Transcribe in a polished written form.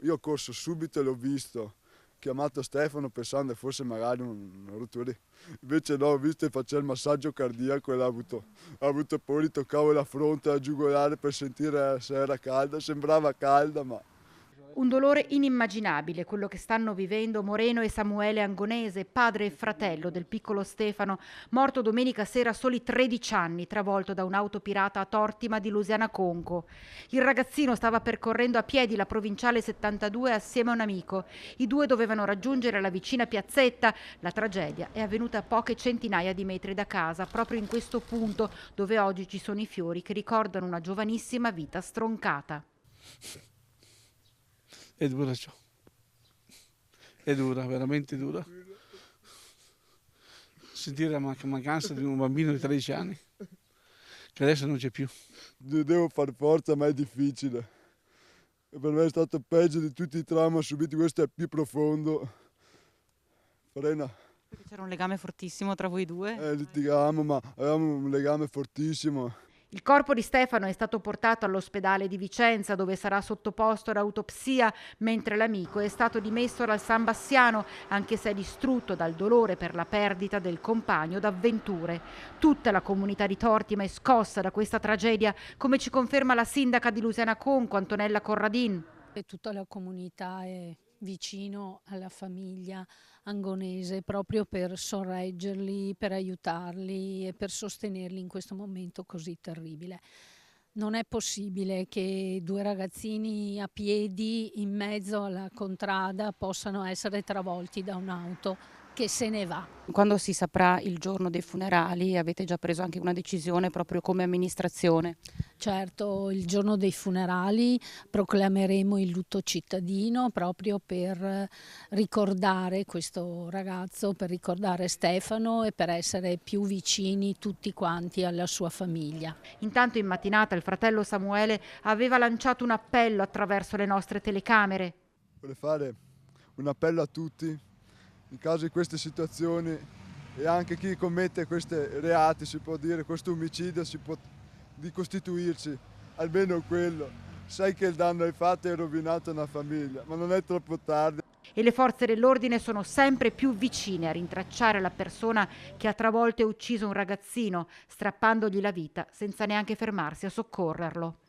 Io ho corso subito e l'ho visto, ho chiamato Stefano pensando che fosse magari una rottura, invece no, ho visto che faceva il massaggio cardiaco e ha avuto paura, gli toccavo la fronte, la giugulare per sentire se era calda, sembrava calda ma... Un dolore inimmaginabile, quello che stanno vivendo Moreno e Samuele Angonese, padre e fratello del piccolo Stefano, morto domenica sera a soli 13 anni, travolto da un'auto pirata a Tortima di Lusiana Conco. Il ragazzino stava percorrendo a piedi la provinciale 72 assieme a un amico. I due dovevano raggiungere la vicina piazzetta. La tragedia è avvenuta a poche centinaia di metri da casa, proprio in questo punto dove oggi ci sono i fiori che ricordano una giovanissima vita stroncata. È dura ciò, è dura, veramente dura. Sentire la mancanza di un bambino di 13 anni, che adesso non c'è più. Devo far forza ma è difficile. E per me è stato peggio di tutti i traumi subiti, questo è più profondo. Frena. Perché c'era un legame fortissimo tra voi due? Litigavamo ma avevamo un legame fortissimo. Il corpo di Stefano è stato portato all'ospedale di Vicenza dove sarà sottoposto ad autopsia, mentre l'amico è stato dimesso dal San Bassiano, anche se è distrutto dal dolore per la perdita del compagno d'avventure. Tutta la comunità di Tortima è scossa da questa tragedia, come ci conferma la sindaca di Lusiana Conco, Antonella Corradin. E tutta la comunità è vicino alla famiglia angonese proprio per sorreggerli, per aiutarli e per sostenerli in questo momento così terribile. Non è possibile che due ragazzini a piedi in mezzo alla contrada possano essere travolti da un'auto che se ne va. Quando si saprà il giorno dei funerali avete già preso anche una decisione proprio come amministrazione? Certo, il giorno dei funerali proclameremo il lutto cittadino proprio per ricordare questo ragazzo, per ricordare Stefano e per essere più vicini tutti quanti alla sua famiglia. Intanto in mattinata il fratello Samuele aveva lanciato un appello attraverso le nostre telecamere. Vorrei fare un appello a tutti, in caso di queste situazioni e anche chi commette questi reati, si può dire, questo omicidio, di costituirsi, almeno quello. Sai che il danno hai fatto e hai rovinato una famiglia, ma non è troppo tardi. E le forze dell'ordine sono sempre più vicine a rintracciare la persona che ha travolto e ucciso un ragazzino, strappandogli la vita senza neanche fermarsi a soccorrerlo.